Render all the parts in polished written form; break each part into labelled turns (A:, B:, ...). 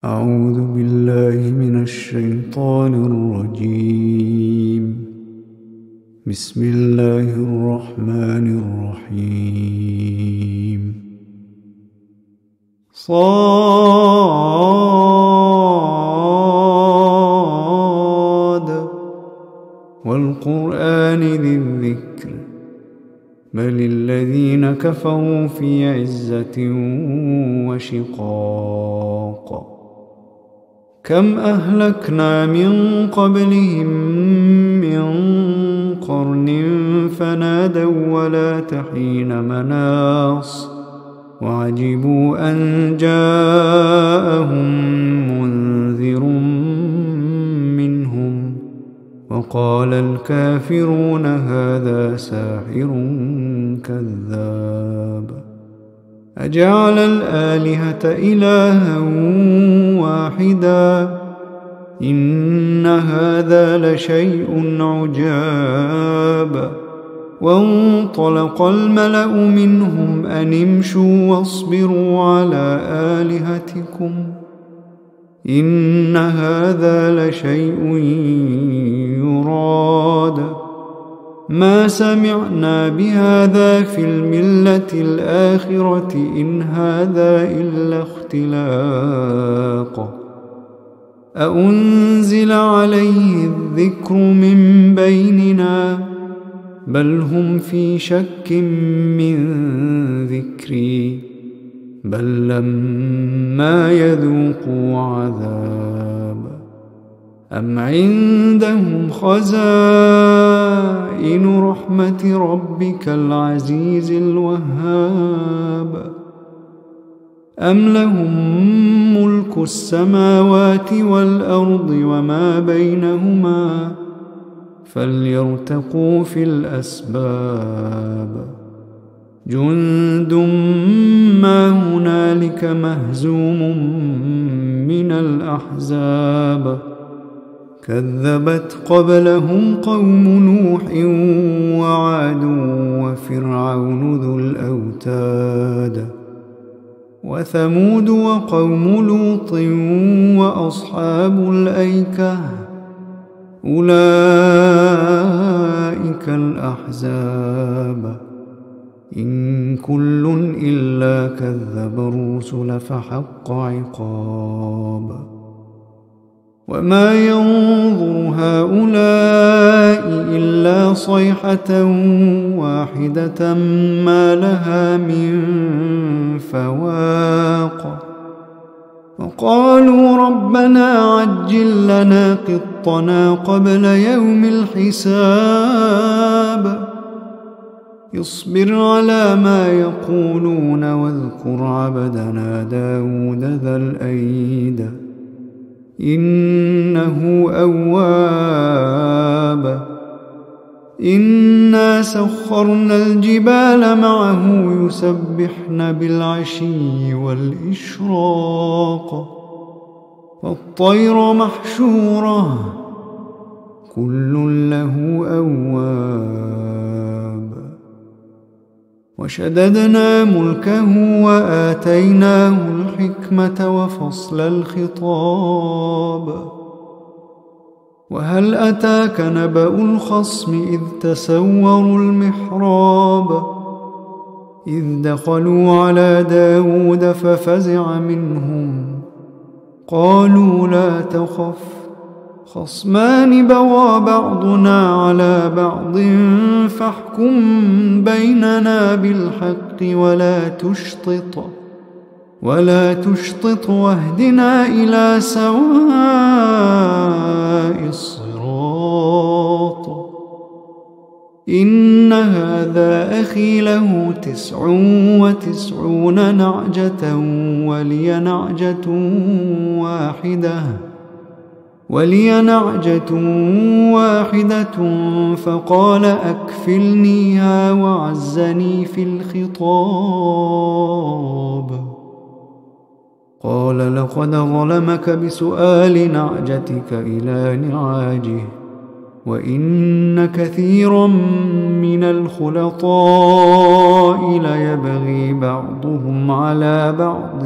A: أعوذ بالله من الشيطان الرجيم. بسم الله الرحمن الرحيم. صاد والقرآن ذي الذكر بل الذين كفروا في عزة وشقاق. كم أهلكنا من قبلهم من قرن فنادوا ولا تحين مناص وعجبوا أن جاءهم منذر منهم وقال الكافرون هذا ساحر كذاب. أجعل الآلهة إلها واحدا إن هذا لشيء عجاب. وانطلق الملأ منهم أن امشوا واصبروا على آلهتكم إن هذا لشيء يراد ما سمعنا بهذا في الملة الآخرة إن هذا إلا اختلاق. أأنزل عليه الذكر من بيننا بل هم في شك من ذكري بل لما يذوقوا عذاب. أم عندهم خزائن رحمة ربك العزيز الوهاب أم لهم ملك السماوات والأرض وما بينهما فليرتقوا في الأسباب. جند ما هنالك مهزوم من الأحزاب كذبت قبلهم قوم نوح وعاد وفرعون ذو الأوتاد وثمود وقوم لوط وأصحاب الأيكة أولئك الأحزاب إن كل إلا كذب الرسل فحق عقاب. وما ينظر هؤلاء إلا صيحة واحدة ما لها من فواق. وقالوا ربنا عجل لنا قطنا قبل يوم الحساب. اصبر على ما يقولون واذكر عبدنا داود ذا الأيد إنه أواب. إنا سخرنا الجبال معه يسبحن بالعشي والإشراق والطير محشورة كل له أواب. وشددنا ملكه وآتيناه الحكمة وفصل الخطاب. وهل أتاك نبأ الخصم إذ تسوروا المحراب إذ دخلوا على داود ففزع منهم قالوا لا تخف خصمان بغى بعضنا على بعض فاحكم بيننا بالحق ولا تشطط واهدنا إلى سواء الصراط. إن هذا أخي له 99 نعجة ولي نعجة واحدة فقال أكفلنيها وعزني في الخطاب. قال لقد ظلمك بسؤال نعجتك إلى نعاجه وإن كثيرا من الخلطاء ليبغي بعضهم على بعض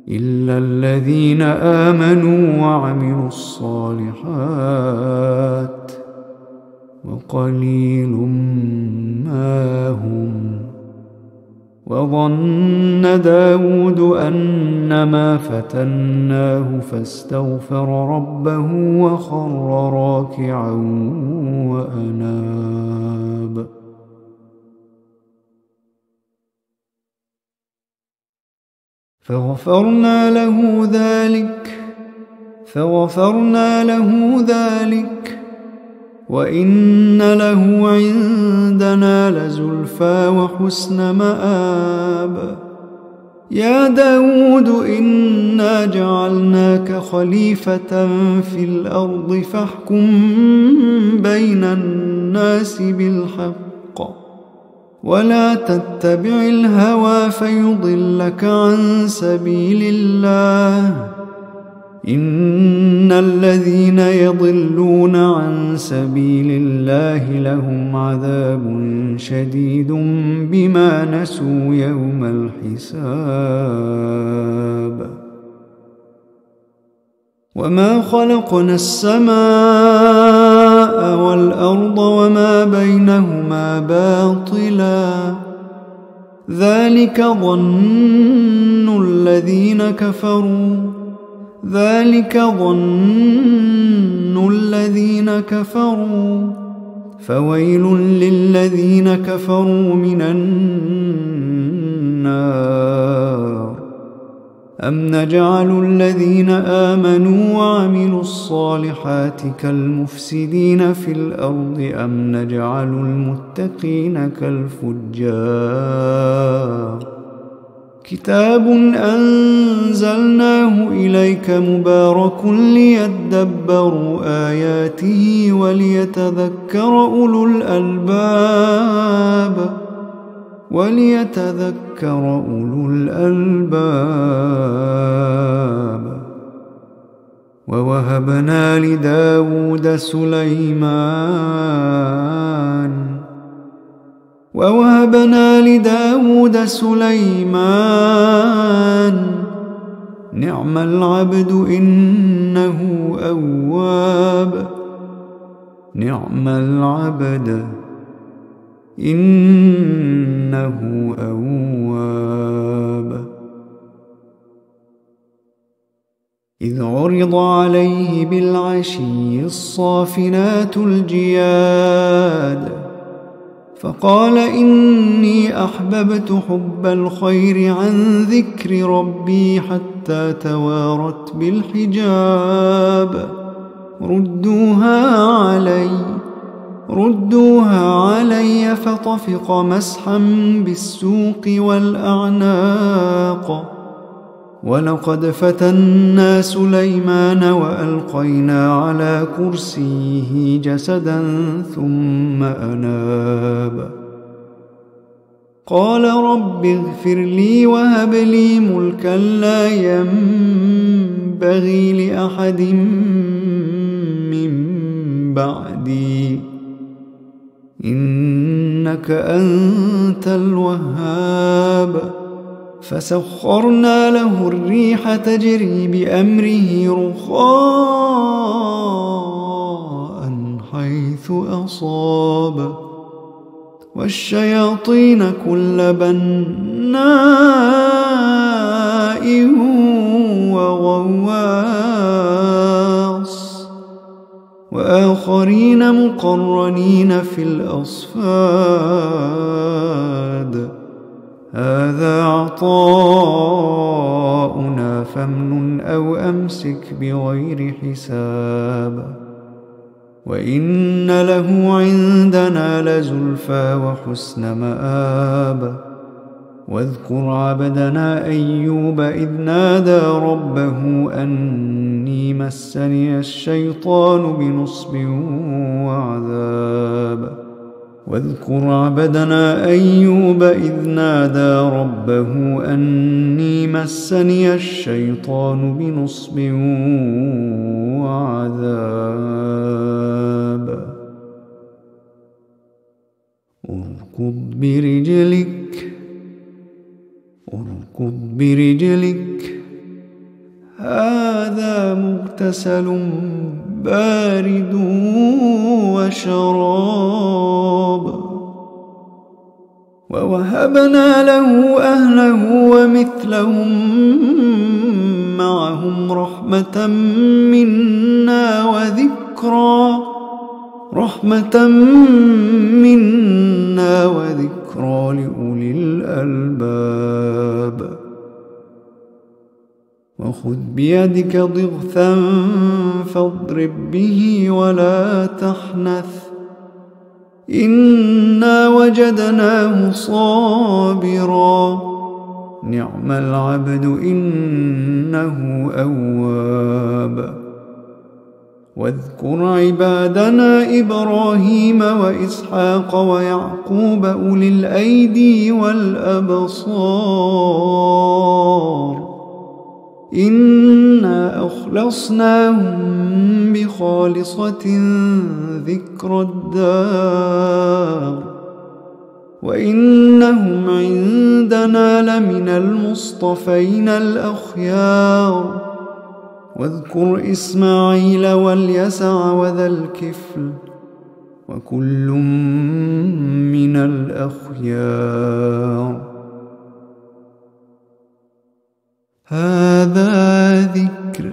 A: إلا الذين آمنوا وعملوا الصالحات وقليل ما هم. وظن داود أنما فتناه فاستغفر ربه وخر راكعا وأناب. فغفرنا له ذلك وإن له عندنا لزلفى وحسن مآب. يا داود إنا جعلناك خليفة في الأرض فاحكم بين الناس بالحق ولا تتبع الهوى فيضلك عن سبيل الله. إن الذين يضلون عن سبيل الله لهم عذاب شديد بما نسوا يوم الحساب. وما خلقنا السماء والأرض وما بينهما باطلا ذلك ظن الذين كفروا فويل للذين كفروا من النار. أم نجعل الذين آمنوا وعملوا الصالحات كالمفسدين في الأرض أم نجعل المتقين كالفجار. كتاب أنزلناه إليك مبارك ليدبروا آياته وليتذكر أولو الألباب. ووهبنا لداود سليمان نعم العبد إنه أواب. إذ عرض عليه بالعشي الصافنات الجياد فقال إني أحببت حب الخير عن ذكر ربي حتى توارت بالحجاب. ردوها علي فطفق مسحا بالسوق والأعناق. ولقد فتنا سليمان وألقينا على كرسيه جسدا ثم أناب. قال رب اغفر لي وهب لي ملكا لا ينبغي لأحد من بعدي إنك أنت الوهاب. فسخرنا له الريح تجري بأمره رخاء حيث أصاب والشياطين كل بناء وغواص وآخرين مقرنين في الأصفاد. هذا عطاؤنا فامنن أو أمسك بغير حساب. وإن له عندنا لزلفى وحسن مآب. واذكر عبدنا أيوب إذ نادى ربه أني مسني الشيطان بنصب وعذاب. واذكر عبدنا أيوب إذ نادى ربه أني مسني الشيطان بنصب وعذاب اركض برجلك هذا مغتسل بارد وشراب ووهبنا له أهله ومثلهم معهم رحمة منا وذكرى لأولي الألباب وخذ بيدك ضغثا فاضرب به ولا تحنث إنا وجدناه صابرا نعم العبد إنه أواب واذكر عبادنا إبراهيم وإسحاق ويعقوب أولي الأيدي والأبصار إنا أخلصناهم بخالصة ذكر الدار وإنهم عندنا لمن المصطفين الأخيار واذكر إسماعيل واليسع وذا الكفل وكل من الأخيار هذا ذكر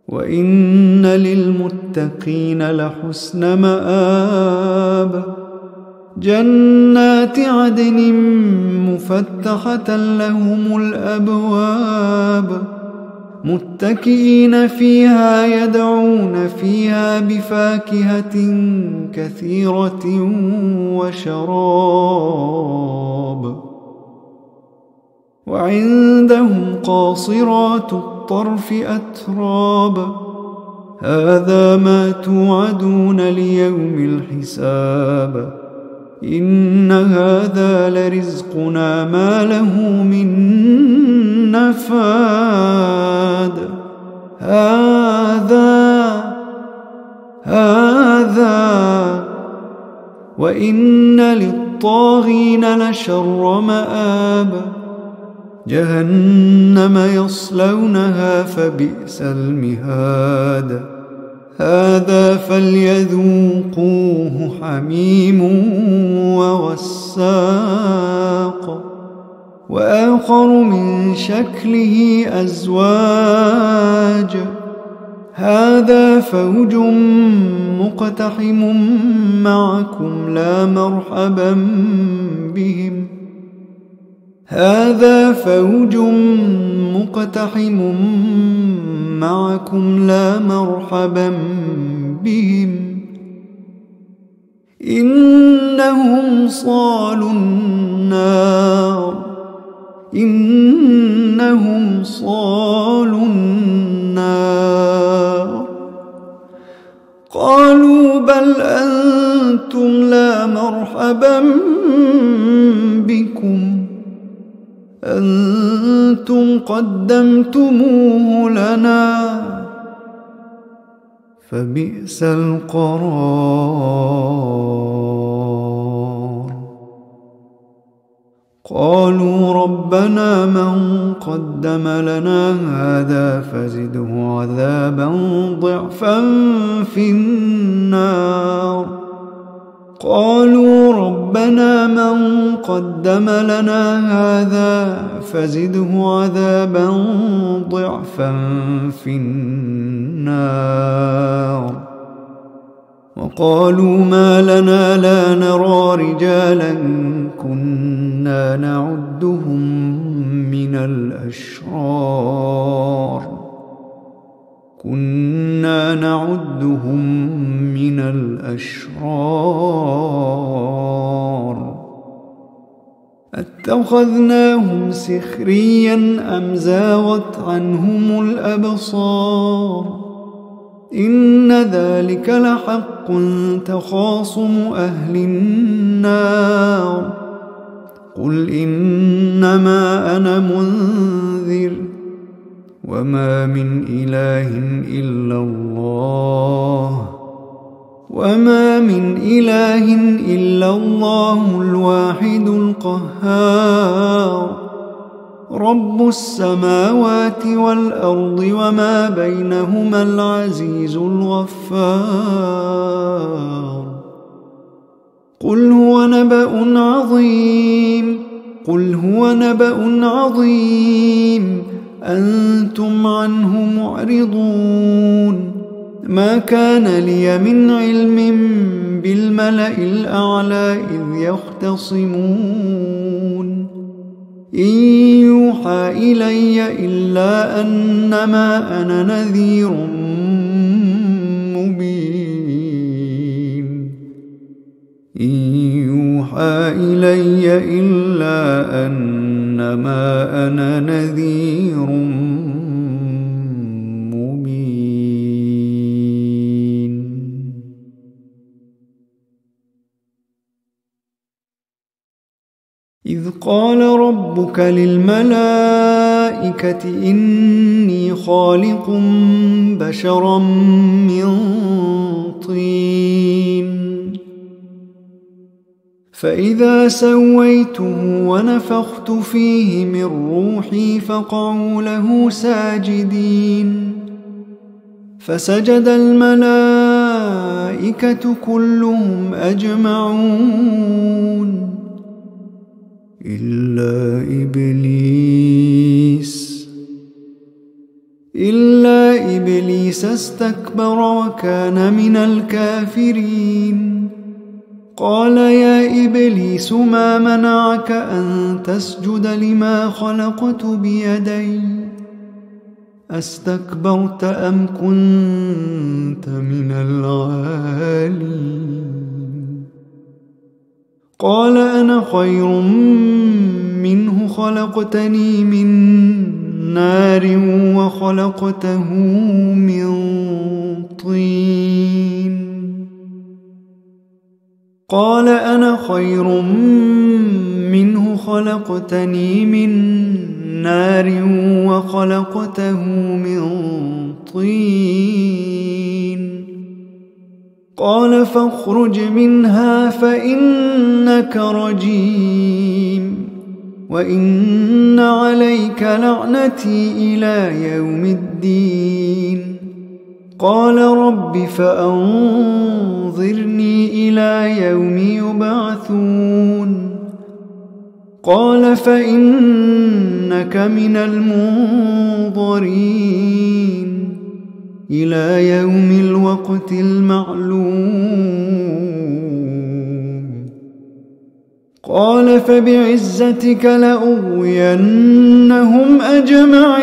A: وإن للمتقين لحسن مآب جنات عدن مفتحة لهم الأبواب متكئين فيها يدعون فيها بفاكهة كثيرة وشراب وعندهم قاصرات الطرف أتراب هذا ما توعدون ليوم الحساب إن هذا لرزقنا ما له من نفاد هذا وإن للطاغين لشر مآب جهنم يصلونها فبئس المهاد هذا فليذوقوه حميم وغساق وآخر من شكله أزواج هذا فوج مقتحم معكم لا مرحبا بهم هذا فوج مقتحم معكم لا مرحبا بهم إنهم صالوا النار قالوا بل أنتم لا مرحبا بكم أنتم قدمتموه لنا فبئس القرار قالوا ربنا من قدم لنا هذا فزده عذابا ضعفا في النار قالوا ربنا من قدم لنا هذا فزده عذابا ضعفا في النار وقالوا ما لنا لا نرى رجالا كنا نعدهم من الأشرار أتخذناهم سخريا أم زاغت عنهم الأبصار إن ذلك لحق تخاصم أهل النار قل إنما أنا منذر وما من إله إلا الله الواحد القهار رب السماوات والأرض وما بينهما العزيز الغفار قل هو نبأ عظيم أنتم عنه معرضون ما كان لي من علم بالملأ الأعلى إذ يختصمون إن يوحى إلي إلا أنما أنا نذير مبين إذ قال ربك للملائكة إني خالق بشرا من طين فإذا سويته ونفخت فيه من روحي فقعوا له ساجدين فسجد الملائكة كلهم أجمعون إلا إبليس استكبر وكان من الكافرين قال يا إبليس ما منعك أن تسجد لما خلقت بيدي أستكبرت أم كنت من العالين قال أنا خير منه خلقتني من نار وخلقته من طين قال أنا خير منه خلقتني من نار وخلقته من طين قال فاخرج منها فإنك رجيم وإن عليك لعنتي إلى يوم الدين قال رب فأنظرني إلى يوم يبعثون قال فإنك من المنظرين إلى يوم الوقت المعلوم قال فبعزتك لأغوينهم أجمعين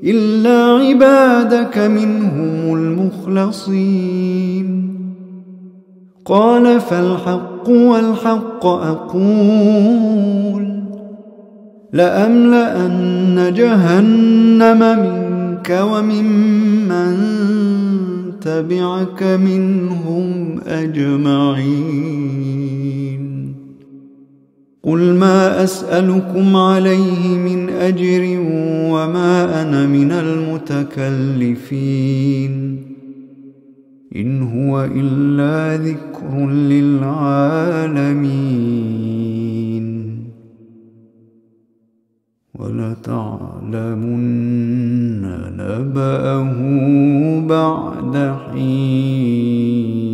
A: إلا عبادك منهم المخلصين قال فالحق والحق أقول لأملأن جهنم منك وممن تبعك منهم أجمعين قل ما أسألكم عليه من أجر وما أنا من المتكلفين إن هو إلا ذكر للعالمين ولتعلمن نبأه بعد حين.